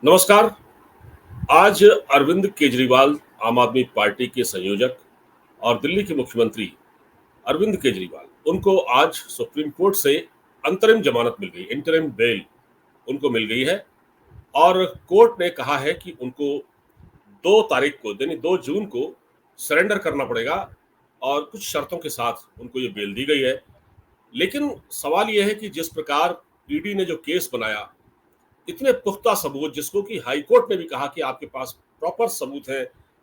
नमस्कार। आज अरविंद केजरीवाल आम आदमी पार्टी के संयोजक और दिल्ली के मुख्यमंत्री अरविंद केजरीवाल, उनको आज सुप्रीम कोर्ट से अंतरिम जमानत मिल गई, इंटरिम बेल उनको मिल गई है। और कोर्ट ने कहा है कि उनको 2 तारीख को यानी 2 जून को सरेंडर करना पड़ेगा और कुछ शर्तों के साथ उनको ये बेल दी गई है। लेकिन सवाल ये है कि जिस प्रकार ईडी ने जो केस बनाया, इतने पुख्ता सबूत, जिसको कि हाई कोर्ट ने भी कहा कि आपके पास प्रॉपर सबूत है,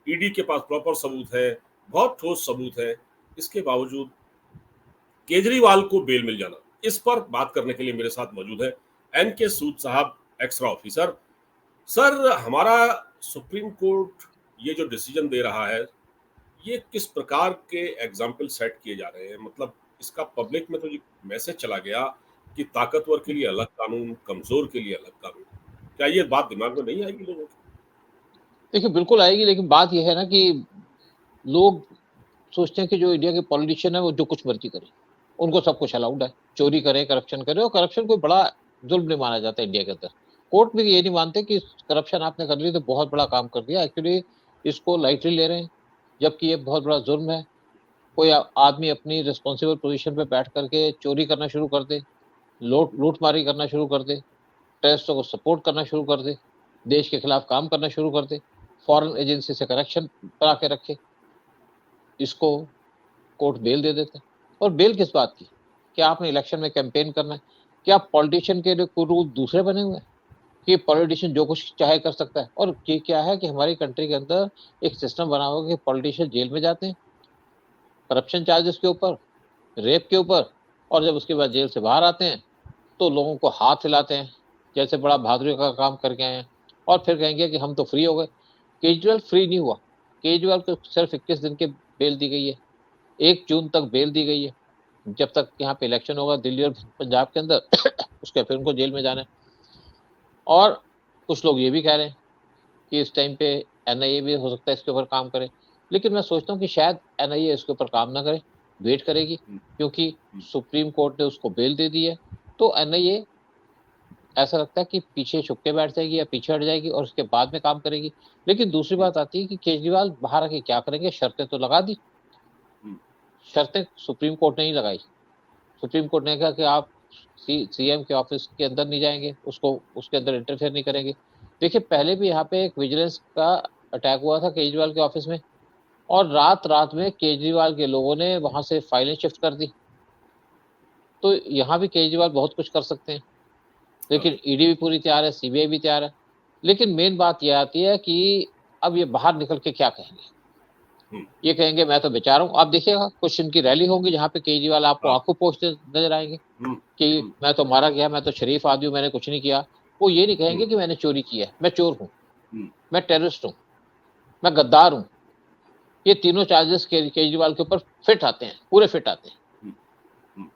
ईडी के पास प्रॉपर सबूत है, बहुत ठोस सबूत है, इसके बावजूद केजरीवाल को बेल मिल जाना। इस पर बात करने के लिए मेरे साथ मौजूद है एन के सूद साहब, एक्स्ट्रा ऑफिसर। सर, हमारा सुप्रीम कोर्ट ये जो डिसीजन दे रहा है, ये किस प्रकार के एग्जाम्पल सेट किए जा रहे हैं? मतलब इसका पब्लिक में तो ये मैसेज चला गया कि ताकतवर के लिए अलग कानून, कमजोर के लिए अलग कानून। क्या ये बात दिमाग में नहीं आएगी लोगों के? देखिए, बिल्कुल आएगी, लेकिन बात ये है ना कि लोग सोचते हैं कि जो इंडिया के पॉलिटिशियन है वो जो कुछ मर्जी करे, उनको सब कुछ अलाउड है, चोरी करे, करप्शन करे। और करप्शन कोई बड़ा जुल्म नहीं माना जाता इंडिया के अंदर। कोर्ट भी ये नहीं मानते कि करप्शन आपने कर ली तो बहुत बड़ा काम कर दिया। एक्चुअली इसको लाइटली ले रहे हैं, जबकि ये बहुत बड़ा जुर्म है। कोई आदमी अपनी रिस्पॉन्सिबल पोजीशन पे बैठ करके चोरी करना शुरू कर दे, लूटमारी करना शुरू कर दे, टेररिस्टों को सपोर्ट करना शुरू कर दे, देश के खिलाफ काम करना शुरू कर दे, फॉरेन एजेंसी से कनेक्शन बना के रखे, इसको कोर्ट बेल दे देते हैं। और बेल किस बात की? क्या आपने इलेक्शन में कैंपेन करना है? क्या पॉलिटिशियन के लिए कोई रूल दूसरे बने हुए हैं कि पॉलिटिशियन जो कुछ चाहे कर सकता है? और ये क्या है कि हमारी कंट्री के अंदर एक सिस्टम बना हुआ है कि पॉलिटिशियन जेल में जाते हैं करप्शन चार्जेस के ऊपर, रेप के ऊपर, और जब उसके बाद जेल से बाहर आते हैं तो लोगों को हाथ हिलाते हैं जैसे बड़ा बहादुरी का काम करके आए हैं, और फिर कहेंगे कि हम तो फ्री हो गए। केजरीवाल फ्री नहीं हुआ। केजरीवाल को सिर्फ 21 दिन के बेल दी गई है, 1 जून तक बेल दी गई है। जब तक यहाँ पे इलेक्शन होगा दिल्ली और पंजाब के अंदर उसके फिर उनको जेल में जाना है। और कुछ लोग ये भी कह रहे हैं कि इस टाइम पे एनआईए भी हो सकता है इसके ऊपर काम करे, लेकिन मैं सोचता हूँ कि शायद एनआईए इसके ऊपर काम ना करे, वेट करेगी, क्योंकि सुप्रीम कोर्ट ने उसको बेल दे दी है। तो एनआईए ऐसा लगता है कि पीछे छुप के बैठ जाएगी या पीछे हट जाएगी और उसके बाद में काम करेगी। लेकिन दूसरी बात आती है कि केजरीवाल बाहर आके क्या करेंगे? शर्तें तो लगा दी, शर्तें सुप्रीम कोर्ट ने ही लगाई। सुप्रीम कोर्ट ने कहा कि आप सीएम के ऑफिस के अंदर नहीं जाएंगे, उसको उसके अंदर इंटरफेयर नहीं करेंगे। देखिए, पहले भी यहाँ पे एक विजिलेंस का अटैक हुआ था केजरीवाल के ऑफिस में, और रात रात में केजरीवाल के लोगों ने वहां से फाइलें शिफ्ट कर दी। तो यहाँ भी केजरीवाल बहुत कुछ कर सकते हैं, लेकिन ईडी भी पूरी तैयार है, सीबीआई भी तैयार है। लेकिन मेन बात यह आती है कि अब ये बाहर निकल के क्या कहेंगे? ये कहेंगे मैं तो बेचारा हूँ। आप देखिएगा कुछ इनकी रैली होंगी जहाँ पे केजरीवाल आपको आंखों पोंछते नजर आएंगे कि मैं तो मारा गया, मैं तो शरीफ आदमी हूँ, मैंने कुछ नहीं किया। वो ये नहीं कहेंगे कि मैंने चोरी की है, मैं चोर हूँ, मैं टेररिस्ट हूँ, मैं गद्दार हूँ। ये तीनों चार्जेस केजरीवाल के ऊपर फिट आते हैं, पूरे फिट आते हैं।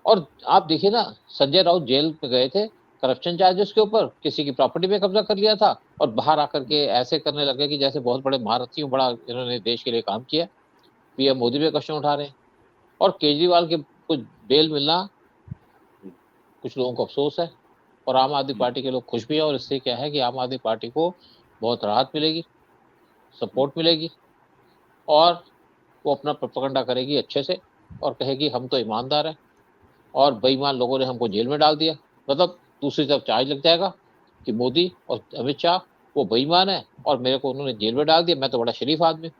और आप देखिए ना, संजय राउत जेल में गए थे करप्शन चार्जेस के ऊपर, किसी की प्रॉपर्टी पे कब्जा कर लिया था, और बाहर आकर के ऐसे करने लगे कि जैसे बहुत बड़े महारथी हूँ, बड़ा इन्होंने देश के लिए काम किया। पीएम मोदी पे क्वेश्चन उठा रहे हैं। और केजरीवाल के कुछ बेल मिलना, कुछ लोगों को अफसोस है, और आम आदमी पार्टी के लोग खुश भी है। और इससे क्या है कि आम आदमी पार्टी को बहुत राहत मिलेगी, सपोर्ट मिलेगी, और वो अपना प्रोपेगेंडा करेगी अच्छे से, और कहेगी हम तो ईमानदार हैं और बेईमान लोगों ने हमको जेल में डाल दिया। मतलब दूसरी तरफ चार्ज लग जाएगा कि मोदी और अमित शाह वो बेईमान है और मेरे को उन्होंने जेल में डाल दिया, मैं तो बड़ा शरीफ आदमी हूँ।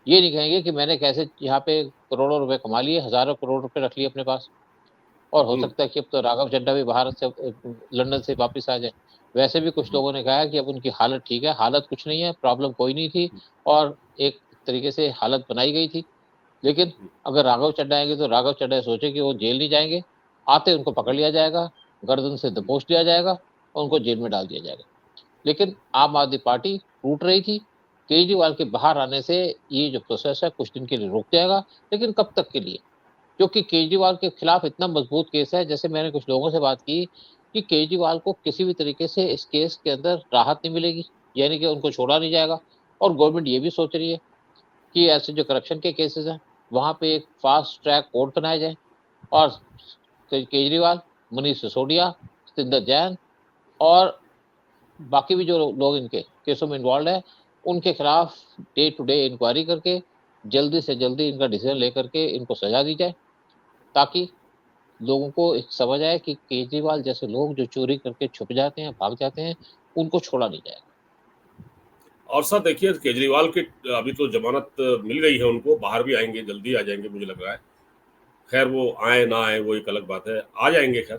ये नहीं कहेंगे कि मैंने कैसे यहाँ पे करोड़ों रुपए कमा लिए, हजारों करोड़ रुपए रख लिए अपने पास। और हो सकता है कि अब तो राघव चड्ढा भी भारत से लंदन से वापस आ जाए। वैसे भी कुछ लोगों ने कहा है कि अब उनकी हालत ठीक है, हालत कुछ नहीं है, प्रॉब्लम कोई नहीं थी, और एक तरीके से हालत बनाई गई थी। लेकिन अगर राघव चड्ढा आएंगे तो राघव चड्ढा सोचे कि वो जेल नहीं जाएंगे, आते उनको पकड़ लिया जाएगा, गर्दन से दबोच लिया जाएगा और उनको जेल में डाल दिया जाएगा। लेकिन आम आदमी पार्टी टूट रही थी। केजरीवाल के बाहर आने से ये जो प्रोसेस है कुछ दिन के लिए रुक जाएगा, लेकिन कब तक के लिए? क्योंकि केजरीवाल के खिलाफ इतना मजबूत केस है, जैसे मैंने कुछ लोगों से बात की कि केजरीवाल को किसी भी तरीके से इस केस के अंदर राहत नहीं मिलेगी, यानी कि उनको छोड़ा नहीं जाएगा। और गवर्नमेंट ये भी सोच रही है कि ऐसे जो करप्शन के केसेस हैं वहां पे एक फास्ट ट्रैक कोर्ट बनाया जाए, और केजरीवाल, मनीष सिसोदिया, सतिंदर जैन और बाकी भी जो लोग इनके केसों में इन्वॉल्व है, उनके खिलाफ डे टू डे इंक्वायरी करके जल्दी से जल्दी इनका डिसीजन लेकर के इनको सजा दी जाए, ताकि लोगों को एक समझ आए कि केजरीवाल जैसे लोग जो चोरी करके छुप जाते हैं, भाग जाते हैं, उनको छोड़ा नहीं जाएगा। और सर देखिए, केजरीवाल की अभी तो जमानत मिल गई है उनको, बाहर भी आएंगे, जल्दी आ जाएंगे मुझे लग रहा है। खैर वो आए ना आए वो एक अलग बात है, आ जाएंगे खैर।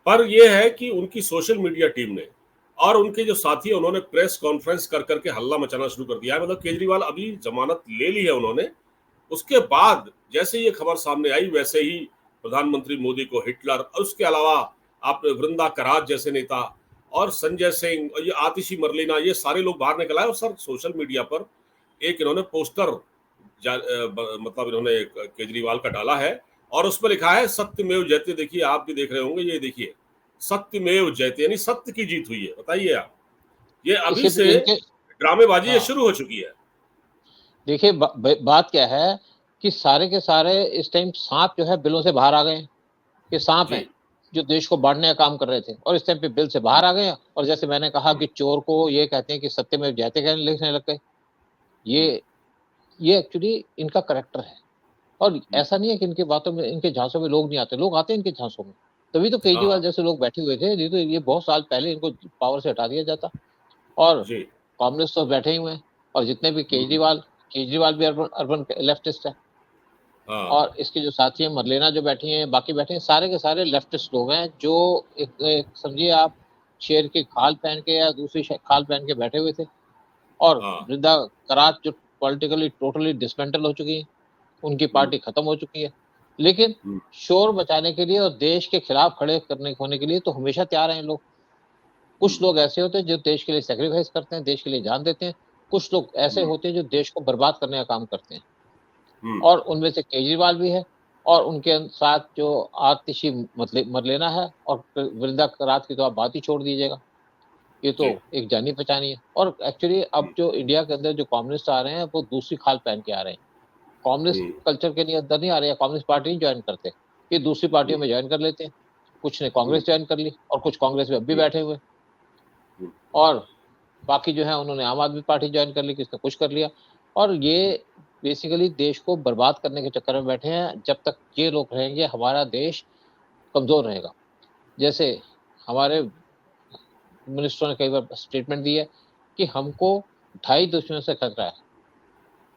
पर ये है कि उनकी सोशल मीडिया टीम ने और उनके जो साथी हैं उन्होंने प्रेस कॉन्फ्रेंस कर करके हल्ला मचाना शुरू कर दिया है। मतलब केजरीवाल अभी जमानत ले ली है उन्होंने, उसके बाद जैसे ये खबर सामने आई वैसे ही प्रधानमंत्री मोदी को हिटलर और उसके अलावा आपने वृंदा करात जैसे नेता और संजय सिंह और ये आतिशी मरलीना, ये सारे लोग बाहर निकल आए। और सर सोशल मीडिया पर एक इन्होंने पोस्टर मतलब इन्होंने केजरीवाल का डाला है और उसमें लिखा है सत्यमेव जयते। देखिए आप भी देख रहे होंगे, ये देखिए सत्यमेव जयते यानी सत्य की जीत हुई है। बताइए आप, ये अभी इसके से इनके ड्रामेबाजी ये हाँ, शुरू हो चुकी है। देखिए बात क्या है कि सारे के सारे इस टाइम सांप जो है बिलों से बाहर आ गए हैं। ये सांप जी हैं जो देश को बांटने का काम कर रहे थे और इस टाइम पे बिल से बाहर आ गए हैं। और जैसे मैंने कहा कि चोर को ये कहते हैं कि सत्यमेव जयते कहने लिखने लग गए। ये ये एक्चुअली इनका करेक्टर है। और ऐसा नहीं है कि इनके बातों में, इनके झांसों में लोग नहीं आते, लोग आते हैं इनके झांसों में। तभी तो केजरीवाल हाँ जैसे लोग बैठे हुए थे, नहीं तो ये बहुत साल पहले इनको पावर से हटा दिया जाता। और जी कांग्रेस तो बैठे ही हुए हैं। और जितने भी केजरीवाल केजरीवाल भी अर्बन अर्बन लेफ्टिस्ट है। हाँ और इसके जो साथी हैं, मरलेना जो बैठी हैं, बाकी बैठे हैं, सारे के सारे लेफ्टिस्ट लोग हैं जो एक समझिए आप शेर की खाल पहन के या दूसरी खाल पहन के बैठे हुए थे। और हाँ वृंदा करात जो पॉलिटिकली टोटली डिसमेंटल हो चुकी है, उनकी हम्म, पार्टी खत्म हो चुकी है। लेकिन हम्म, शोर बचाने के लिए और देश के खिलाफ खड़े करने होने के लिए तो हमेशा तैयार हैं लोग। कुछ लोग ऐसे होते हैं जो देश के लिए सेक्रीफाइस करते हैं, देश के लिए जान देते हैं। कुछ लोग ऐसे हम्म, होते हैं जो देश को बर्बाद करने का काम करते हैं। हम्म, और उनमें से केजरीवाल भी है। और उनके साथ जो आतिशी मरलेना है और वृंदा करात की तो आप बात ही छोड़ दीजिएगा। ये तो जी एक जानी पहचानी है। और एक्चुअली अब जो इंडिया के अंदर जो कम्युनिस्ट आ रहे हैं वो दूसरी खाल पहन के आ रहे हैं। कम्युनिस्ट हम्म, कल्चर के लिए अंदर नहीं आ रहे हैं, कम्युनिस्ट पार्टी नहीं ज्वाइन करते। ये दूसरी पार्टियों हम्म, में ज्वाइन कर लेते हैं। कुछ ने हम्म, कांग्रेस ज्वाइन कर ली और कुछ कांग्रेस में अब भी हम्म, बैठे हुए। हम्म, और बाकी जो है उन्होंने आम आदमी पार्टी ज्वाइन कर ली, किसने कुछ कर लिया। और ये बेसिकली देश को बर्बाद करने के चक्कर में बैठे हैं। जब तक ये लोग रहेंगे हमारा देश कमजोर रहेगा। जैसे हमारे मिनिस्टरों ने कई बार स्टेटमेंट दी है कि हमको ढाई दुश्मनों से खतरा है।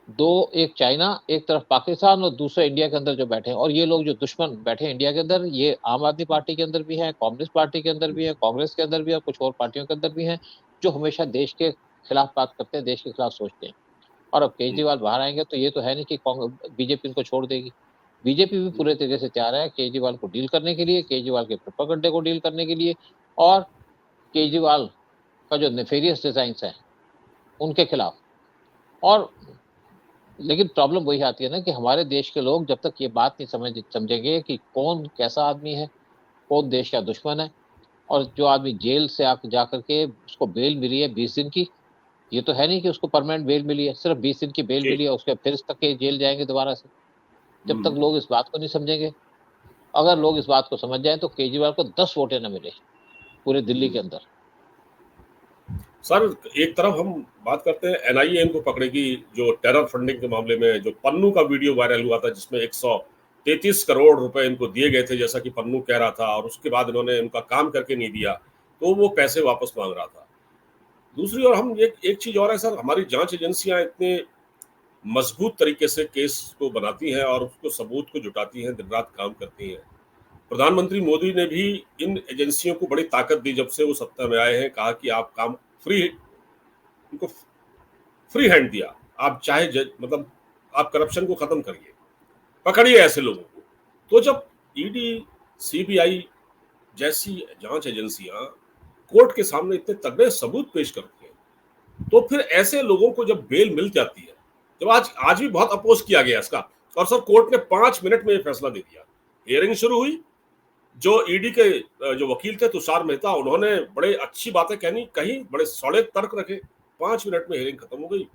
दो, एक चाइना, एक तरफ पाकिस्तान और दूसरा इंडिया के अंदर जो बैठे हैं। और ये लोग जो दुश्मन बैठे हैं इंडिया के अंदर, ये आम आदमी पार्टी के अंदर भी है, कम्युनिस्ट पार्टी के अंदर भी है, कांग्रेस के अंदर भी है, कुछ और पार्टियों के अंदर भी हैं, जो हमेशा देश के खिलाफ बात करते हैं, देश के खिलाफ सोचते हैं। और अब हम्म, केजरीवाल बाहर आएंगे तो ये तो है नहीं कि बीजेपी इनको छोड़ देगी। बीजेपी भी पूरे तरीके से तैयार है केजरीवाल को डील करने के लिए, केजरीवाल के प्रोपेगेंडे को डील करने के लिए। और केजरीवाल का जो नेफेरियस डिजाइन्स हैं उनके खिलाफ। और लेकिन प्रॉब्लम वही आती है ना कि हमारे देश के लोग जब तक ये बात नहीं समझेंगे कि कौन कैसा आदमी है, कौन देश का दुश्मन है। और जो आदमी जेल से जा करके उसको बेल मिली है 20 दिन की, ये तो है नहीं कि उसको परमानेंट बेल मिली है, सिर्फ 20 दिन की बेल जी मिली है, उसके फिर तक के जेल जाएंगे दोबारा से। जब तक हम्म। लोग इस बात को नहीं समझेंगे, अगर लोग इस बात को समझ जाए तो केजरीवाल को 10 वोटें न मिले पूरे दिल्ली के अंदर। सर एक तरफ हम बात करते हैं एनआईए इनको पकड़ेगी, जो टेरर फंडिंग के मामले में जो पन्नू का वीडियो वायरल हुआ था जिसमें 133 करोड़ रुपए इनको दिए गए थे जैसा कि पन्नू कह रहा था, और उसके बाद इन्होंने उनका काम करके नहीं दिया तो वो पैसे वापस मांग रहा था। दूसरी ओर हम एक चीज और है सर, हमारी जांच एजेंसियां इतने मजबूत तरीके से केस को बनाती हैं और उसको सबूत को जुटाती हैं, दिन रात काम करती हैं। प्रधानमंत्री मोदी ने भी इन एजेंसियों को बड़ी ताकत दी जब से वो सत्ता में आए हैं, कहा कि आप काम फ्री, उनको फ्री हैंड दिया। आप चाहे मतलब आप करप्शन को खत्म करिए, पकड़िए ऐसे लोगों को। तो जब ईडी, सीबीआई जैसी जांच एजेंसियां कोर्ट के सामने इतने तगड़े सबूत पेश करती हैं, तो फिर ऐसे लोगों को जब बेल मिल जाती है, जब आज आज भी बहुत अपोज किया गया इसका, और सर कोर्ट ने 5 मिनट में यह फैसला दे दिया। हियरिंग शुरू हुई, जो ईडी के जो वकील थे तुषार मेहता, उन्होंने बड़े अच्छी बातें कहनी कहीं, बड़े सौड़े तर्क रखे, 5 मिनट में हियरिंग खत्म हो गई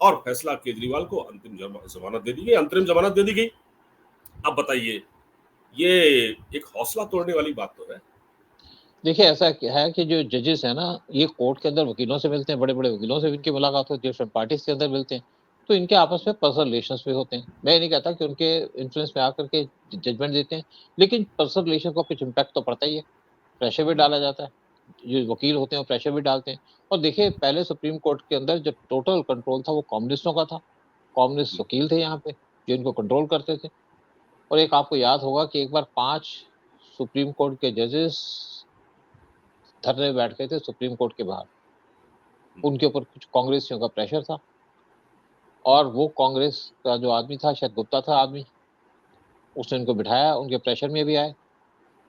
और फैसला केजरीवाल को अंतिम जमानत दे दी गई, अंतरिम जमानत दे दी गई। अब बताइए, ये एक हौसला तोड़ने वाली बात तो है। देखिए ऐसा है कि जो जजेस है ना, ये कोर्ट के अंदर वकीलों से मिलते हैं, बड़े-बड़े वकीलों से इनकी मुलाकात होती है, डिफरेंट पार्टीज़ के अंदर मिलते हैं, तो इनके आपस में पर्सनल रिलेशंस भी होते हैं। मैं ये नहीं कहता कि उनके इन्फ्लुएंस में आकर के जजमेंट देते हैं, लेकिन पर्सनल रिलेशन का कुछ इम्पैक्ट तो पड़ता ही है, प्रेशर भी डाला जाता है। जो वकील होते हैं वो प्रेशर भी डालते हैं और देखिए पहले सुप्रीम कोर्ट के अंदर जो टोटल कंट्रोल था वो कम्युनिस्टों का था। कम्युनिस्ट वकील थे यहाँ पे, जो इनको कंट्रोल करते थे और एक आपको याद होगा कि एक बार 5 सुप्रीम कोर्ट के जजेस धरने में बैठ गए थे सुप्रीम कोर्ट के बाहर। उनके ऊपर कुछ कांग्रेसियों का प्रेशर था और वो कांग्रेस का जो आदमी था, शायद गुप्ता था आदमी, उसने उनको बिठाया, उनके प्रेशर में भी आए।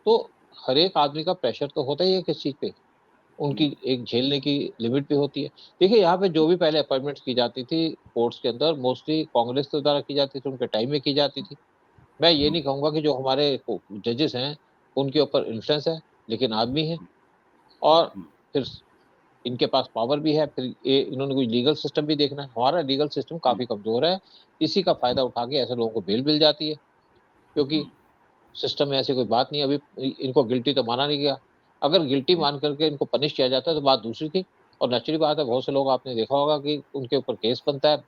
तो हर एक आदमी का प्रेशर तो होता ही है किस चीज़ पे, उनकी एक झेलने की लिमिट भी होती है। देखिए यहाँ पे जो भी पहले अपॉइंटमेंट्स की जाती थी कोर्ट्स के अंदर मोस्टली कांग्रेस के द्वारा की जाती थी, उनके टाइम में की जाती थी। मैं ये नहीं कहूँगा कि जो हमारे को जजेस हैं, उनके ऊपर इन्फ्लुएंस है, लेकिन आदमी हैं और फिर इनके पास पावर भी है, फिर ये इन्होंने कोई लीगल सिस्टम भी देखना है। हमारा लीगल सिस्टम काफ़ी कमज़ोर है, इसी का फ़ायदा उठा के ऐसे लोगों को बेल मिल जाती है, क्योंकि सिस्टम में ऐसी कोई बात नहीं है, अभी इनको गिल्टी तो माना नहीं गया। अगर गिल्टी मान करके इनको पनिश किया जाता तो बात दूसरी थी और नेचुरली बात है बहुत से लोग आपने देखा होगा कि उनके ऊपर केस बनता है,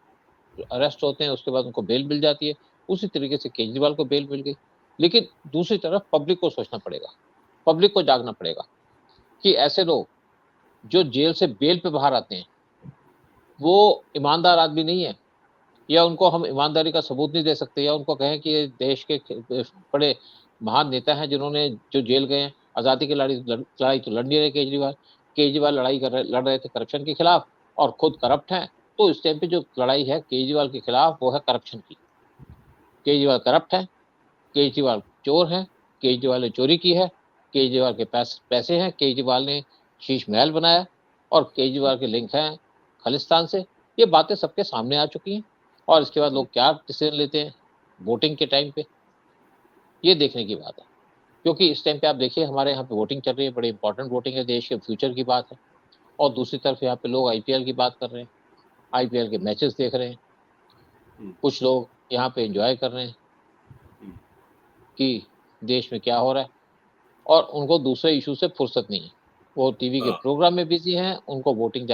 अरेस्ट होते हैं, उसके बाद उनको बेल मिल जाती है। उसी तरीके से केजरीवाल को बेल मिल गई। लेकिन दूसरी तरफ पब्लिक को सोचना पड़ेगा, पब्लिक को जागना पड़ेगा कि ऐसे लोग जो जेल से बेल पे बाहर आते हैं, वो ईमानदार आदमी नहीं है या उनको हम ईमानदारी का सबूत नहीं दे सकते या उनको कहें कि ये देश के बड़े महान नेता हैं जिन्होंने जो जेल गए हैं, आज़ादी की लड़ाई तो लड़ नहीं रहे केजरीवाल। केजरीवाल लड़ रहे थे करप्शन के खिलाफ और खुद करप्ट हैं, तो इस टाइम पे जो लड़ाई है केजरीवाल के खिलाफ वो है करप्शन की। केजरीवाल करप्ट है, केजरीवाल चोर हैं, केजरीवाल ने चोरी की है, केजरीवाल के पास पैसे हैं, केजरीवाल ने शीश महल बनाया और केजरीवाल के लिंक हैं खालिस्तान से। ये बातें सबके सामने आ चुकी हैं और इसके बाद लोग क्या डिसीजन लेते हैं वोटिंग के टाइम पे, ये देखने की बात है। क्योंकि इस टाइम पे आप देखिए हमारे यहाँ पे वोटिंग चल रही है, बड़ी इंपॉर्टेंट वोटिंग है, देश के फ्यूचर की बात है और दूसरी तरफ यहाँ पे लोग आईपीएल की बात कर रहे हैं, आईपीएल के मैचेस देख रहे हैं, कुछ लोग यहाँ पे एंजॉय कर रहे हैं कि देश में क्या हो रहा है और उनको दूसरे इशू से फुर्सत नहीं है। वो टीवी के प्रोग्राम में बिज़ी हैं, उनको वोटिंग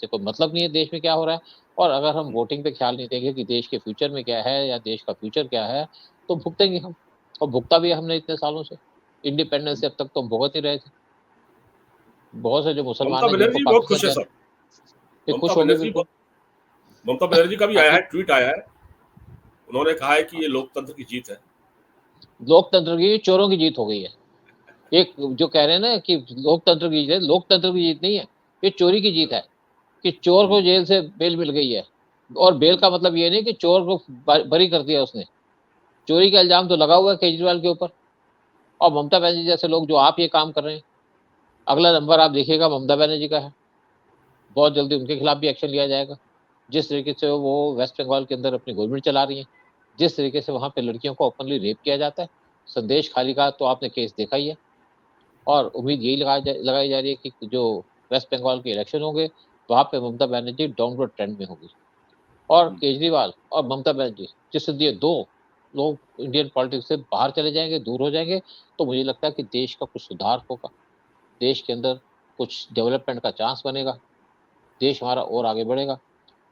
से कोई मतलब नहीं है देश में क्या हो रहा है और अगर हम वोटिंग पे ख्याल नहीं देंगे कि देश के फ्यूचर में क्या है या देश का फ्यूचर क्या है, तो भुगतेंगे हम और भुगता भी हमने इतने सालों से। इंडिपेंडेंस से अब तक तो हम भुगत ही रहे थे। बहुत से जो मुसलमान ममता हैं जिनको बनर्जी बहुत पाकिस्तान खुश है जाना सर। ये ममता खुश होंगे बनर्जी बिल्कुल। ममता बनर्जी का भी आया ताकि है, ट्वीट आया है। उन्होंने कहा है कि ये लोकतंत्र की जीत है। लोकतंत्र की चोरों की जीत हो गई है। एक जो कह रहे हैं ना कि लोकतंत्र की जीत है, लोकतंत्र की जीत नहीं है, ये चोरी की जीत है कि चोर को जेल से बेल मिल गई है और बेल का मतलब ये नहीं कि चोर को बरी कर दिया उसने। चोरी का इल्ज़ाम तो लगा हुआ है केजरीवाल के ऊपर और ममता बनर्जी जैसे लोग जो आप ये काम कर रहे हैं, अगला नंबर आप देखिएगा ममता बनर्जी का है। बहुत जल्दी उनके खिलाफ भी एक्शन लिया जाएगा। जिस तरीके से वो वेस्ट बंगाल के अंदर अपनी गवर्नमेंट चला रही हैं, जिस तरीके से वहाँ पे लड़कियों को ओपनली रेप किया जाता है, संदेश खाली का तो आपने केस देखा ही है और उम्मीद यही लगाई जा रही है कि जो वेस्ट बंगाल के इलेक्शन होंगे, वहाँ पे ममता बनर्जी डाउनवर्ड ट्रेंड में होगी और केजरीवाल और ममता बनर्जी जिस दिन ये 2 लोग इंडियन पॉलिटिक्स से बाहर चले जाएँगे, दूर हो जाएँगे, तो मुझे लगता है कि देश का कुछ सुधार होगा, देश के अंदर कुछ डेवलपमेंट का चांस बनेगा, देश हमारा और आगे बढ़ेगा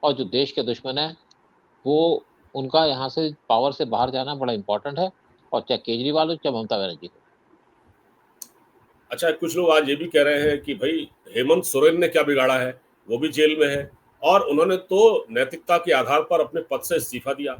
और जो देश के दुश्मन हैं, वो उनका यहाँ से पावर से बाहर जाना बड़ा इम्पोर्टेंट है और चाहे केजरीवाल हो, चाहे ममता बनर्जी हो। अच्छा, कुछ लोग आज ये भी कह रहे हैं कि भाई हेमंत सोरेन ने क्या बिगाड़ा है, वो भी जेल में है और उन्होंने तो नैतिकता के आधार पर अपने पद से इस्तीफा दिया।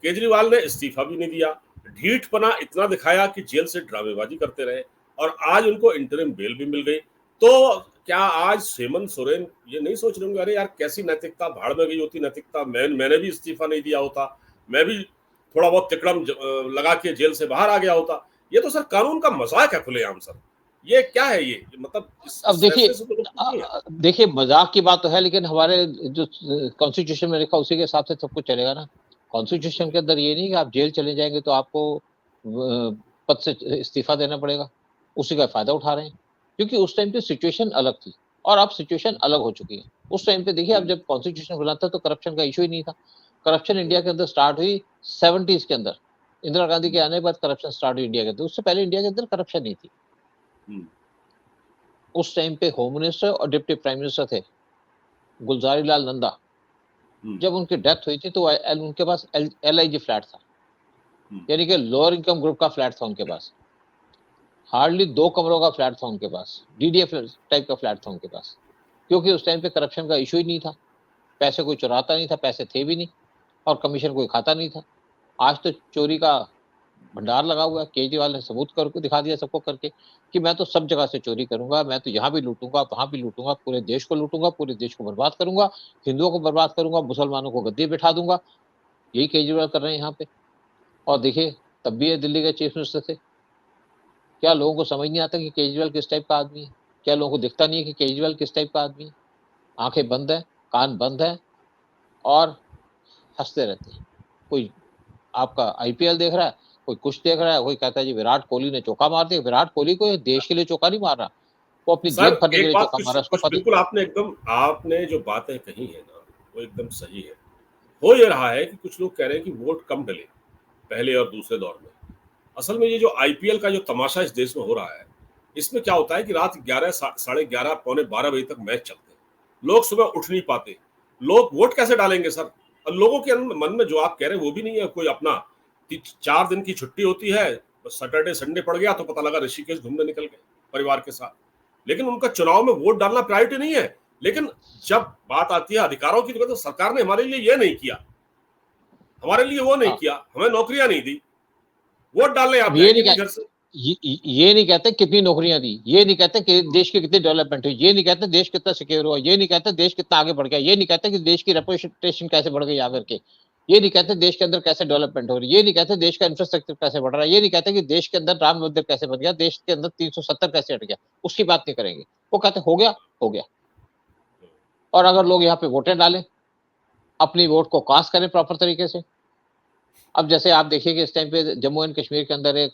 केजरीवाल ने इस्तीफा भी नहीं दिया, ढीठपना इतना दिखाया कि जेल से ड्रामेबाजी करते रहे और आज उनको इंटरिम बेल भी मिल गई। तो क्या आज हेमंत सोरेन ये नहीं सोच रहे होंगे, अरे यार कैसी नैतिकता, भाड़ में गई होती नैतिकता, मैंने भी इस्तीफा नहीं दिया होता, मैं भी थोड़ा बहुत तिकड़म लगा के जेल से बाहर आ गया होता। ये तो सर कानून का मजाक है खुलेआम सर। ये क्या है ये? मतलब अब इस फैसले से तो लोग खुश नहीं है। देखिए मज़ाक की बात तो है लेकिन हमारे जो कॉन्स्टिट्यूशन में लिखा उसी के हिसाब से सब कुछ चलेगा ना। कॉन्स्टिट्यूशन के अंदर ये नहीं कि आप जेल चले जाएँगे तो आपको पद से इस्तीफा देना पड़ेगा। उसी का फ़ायदा उठा रहे हैं। क्योंकि उस टाइम पे सिचुएशन अलग थी और अब सिचुएशन अलग हो चुकी है। उस टाइम पे देखिए अब जब कॉन्स्टिट्यूशन बना था तो करप्शन का इश्यू ही नहीं था। करप्शन इंडिया के अंदर स्टार्ट हुई 70s के अंदर। इंदिरा गांधी के आने के बाद करप्शन स्टार्ट हुई इंडिया के अंदर। उससे पहले इंडिया के अंदर करप्शन नहीं थी। उस टाइम पे होम मिनिस्टर और डिप्टी प्राइम मिनिस्टर थे गुलजारी लाल नंदा। जब उनकी डेथ हुई थी तो उनके पास LIG फ्लैट था, यानी कि लोअर इनकम ग्रुप का फ्लैट था उनके पास। हार्डली 2 कमरों का फ्लैट था उनके पास, DDF टाइप का फ्लैट था उनके पास, क्योंकि उस टाइम पे करप्शन का इशू ही नहीं था, पैसे कोई चुराता नहीं था, पैसे थे भी नहीं, और कमीशन कोई खाता नहीं था। आज तो चोरी का भंडार लगा हुआ है। केजरीवाल ने सबूत करके दिखा दिया सबको करके कि मैं तो सब जगह से चोरी करूंगा, मैं तो यहाँ भी लूटूंगा, वहां भी लूटूंगा, पूरे देश को लूटूंगा, पूरे देश को बर्बाद करूंगा, हिंदुओं को बर्बाद करूंगा, मुसलमानों को गद्दी बिठा दूंगा। यही केजरीवाल कर रहे हैं यहाँ पे। और देखिए, तब भी ये दिल्ली के चीफ मिनिस्टर थे। क्या लोगों को समझ नहीं आता कि केजरीवाल किस टाइप का आदमी है? क्या लोगों को दिखता नहीं है कि केजरीवाल किस टाइप का आदमी है? आंखें बंद है, कान बंद है, और हंसते रहते हैं। कोई आपका IPL देख रहा है, कोई कुछ देख रहा है, कोई कहता है जी विराट कोहली ने चौका मार दिया। विराट कोहली को देश के लिए चौका नहीं मार रहा, वो अपनी सर जेब भरने के एक लिए बात चौका कुछ मार रहा है, उसको कुछ पता। बिल्कुल आपने जो बातें कही है ना, वो एकदम सही है। हो ये रहा है कि कुछ लोग कह रहे हैं कि वोट कम डले पहले और दूसरे दौर में। असल में ये जो IPL का जो तमाशा इस देश में हो रहा है, इसमें क्या होता है कि रात 11 साढ़े 11 पौने 12 बजे तक मैच चलते हैं। लोग सुबह उठ नहीं पाते, लोग वोट कैसे डालेंगे सर? और लोगों के मन में जो आप कह रहे हैं वो भी नहीं है। कोई अपना 4 दिन की छुट्टी होती है, सैटरडे संडे पड़ गया तो पता लगा ऋषिकेश घूमने निकल गए परिवार के साथ। लेकिन उनका चुनाव में वोट डालना प्रायोरिटी नहीं है। लेकिन जब बात आती है अधिकारों की तो सरकार ने हमारे लिए ये नहीं किया, हमारे लिए वो नहीं किया, हमें नौकरियां नहीं दी, वोट डालने आप ये जाएंगे नहीं नहीं घर से। ये नहीं कहते कितनी नौकरियां दी, ये नहीं कहते कि देश की कितनी डेवलपमेंट हुई, ये नहीं कहते देश कितना सिक्योर हुआ, ये नहीं कहते देश कितना आगे बढ़ गया, ये नहीं कहते कि देश की रेपुटेशन कैसे बढ़ गई आकर के, ये नहीं कहते देश के अंदर कैसे डेवलपमेंट हो रही है, ये नहीं कहते देश का इंफ्रास्ट्रक्चर कैसे बढ़ रहा है, ये नहीं कहते कि देश के अंदर राम मंदिर कैसे बन गया, देश के अंदर 370 कैसे हट गया, उसकी बात नहीं करेंगे। वो कहते हो गया हो गया। और अगर लोग यहाँ पे वोटें डालें, अपनी वोट को कास्ट करें प्रॉपर तरीके से। अब जैसे आप देखिए कि इस टाइम पे जम्मू एंड कश्मीर के अंदर एक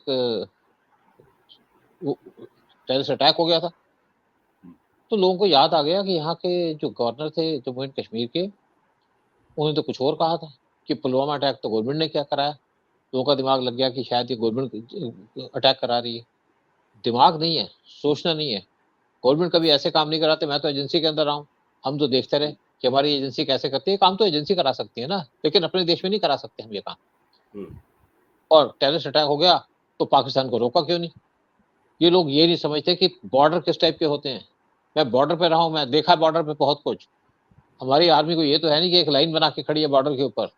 टेररिस्ट अटैक हो गया था, तो लोगों को याद आ गया कि यहाँ के जो गवर्नर थे जम्मू एंड कश्मीर के, उन्होंने तो कुछ और कहा था कि पुलवामा अटैक तो गवर्नमेंट ने क्या कराया। लोगों का दिमाग लग गया कि शायद ये गवर्नमेंट अटैक करा रही है। दिमाग नहीं है, सोचना नहीं है। गवर्नमेंट कभी ऐसे काम नहीं कराते। मैं तो एजेंसी के अंदर रहा हूँ, हम तो देखते रहे कि हमारी एजेंसी कैसे करती है काम। तो एजेंसी करा सकती है ना, लेकिन अपने देश में नहीं करा सकते हम ये काम। और टेररिस्ट अटैक हो गया तो पाकिस्तान को रोका क्यों नहीं? ये लोग ये नहीं समझते कि बॉर्डर किस टाइप के होते हैं। मैं बॉर्डर पे रहा हूँ, मैं देखा बॉर्डर पे बहुत कुछ। हमारी आर्मी को ये तो है नहीं कि एक लाइन बना के खड़ी है बॉर्डर के ऊपर।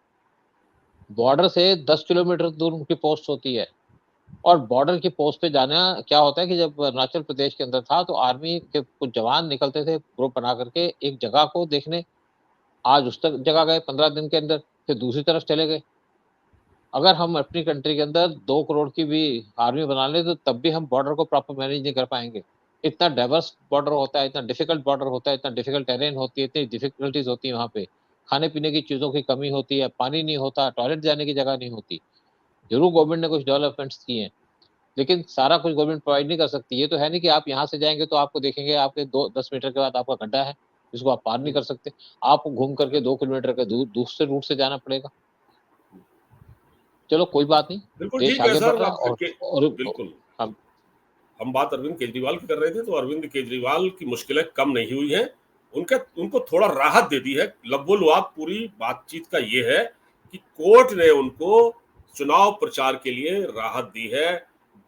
बॉर्डर से 10 किलोमीटर दूर उनकी पोस्ट होती है। और बॉर्डर की पोस्ट पे जाना क्या होता है कि जब अरुणाचल प्रदेश के अंदर था तो आर्मी के कुछ जवान निकलते थे ग्रुप बना करके एक जगह को देखने। आज उस तक जगह गए 15 दिन के अंदर, फिर दूसरी तरफ चले गए। अगर हम अपनी कंट्री के अंदर 2 करोड़ की भी आर्मी बना ले तो तब भी हम बॉर्डर को प्रॉपर मैनेज नहीं कर पाएंगे। इतना डाइवर्स बॉर्डर होता है, इतना डिफिकल्ट बॉर्डर होता है, इतना डिफिकल्ट टेरेन होती है, इतनी डिफिकल्टीज होती है वहाँ पे। खाने पीने की चीज़ों की कमी होती है, पानी नहीं होता, टॉयलेट जाने की जगह नहीं होती। जरूर गवर्नमेंट ने कुछ डेवलपमेंट्स किए हैं, लेकिन सारा कुछ गवर्नमेंट प्रोवाइड नहीं कर सकती। ये तो है नहीं कि आप यहाँ से जाएंगे तो आपको देखेंगे आपके 10 मीटर के बाद आपका गड्ढा है जिसको आप पार नहीं कर सकते। आपको घूम करके 2 किलोमीटर के दूसरे रूट से जाना पड़ेगा। चलो कोई बात नहीं, बिल्कुल देश ठीक है आगे बढ़ सर। रहा है। और बिल्कुल हम हम बात अरविंद केजरीवाल की कर रहे थे, तो अरविंद केजरीवाल की मुश्किलें कम नहीं हुई हैं। उनको थोड़ा राहत दे दी है। लबोलुआब पूरी बातचीत का ये है कि कोर्ट ने उनको चुनाव प्रचार के लिए राहत दी है।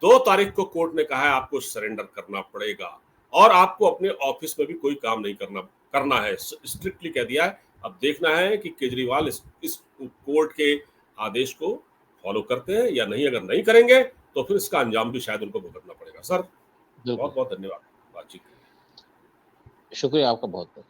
2 तारीख को कोर्ट ने कहा है आपको सरेंडर करना पड़ेगा और आपको अपने ऑफिस में भी कोई काम नहीं करना है, स्ट्रिक्टली कह दिया है। अब देखना है कि केजरीवाल इस कोर्ट के आदेश को फॉलो करते हैं या नहीं। अगर नहीं करेंगे तो फिर इसका अंजाम भी शायद उनको भुगतना पड़ेगा। सर बहुत बिल्कुल, बहुत धन्यवाद बातचीत के लिए। शुक्रिया आपका बहुत बहुत।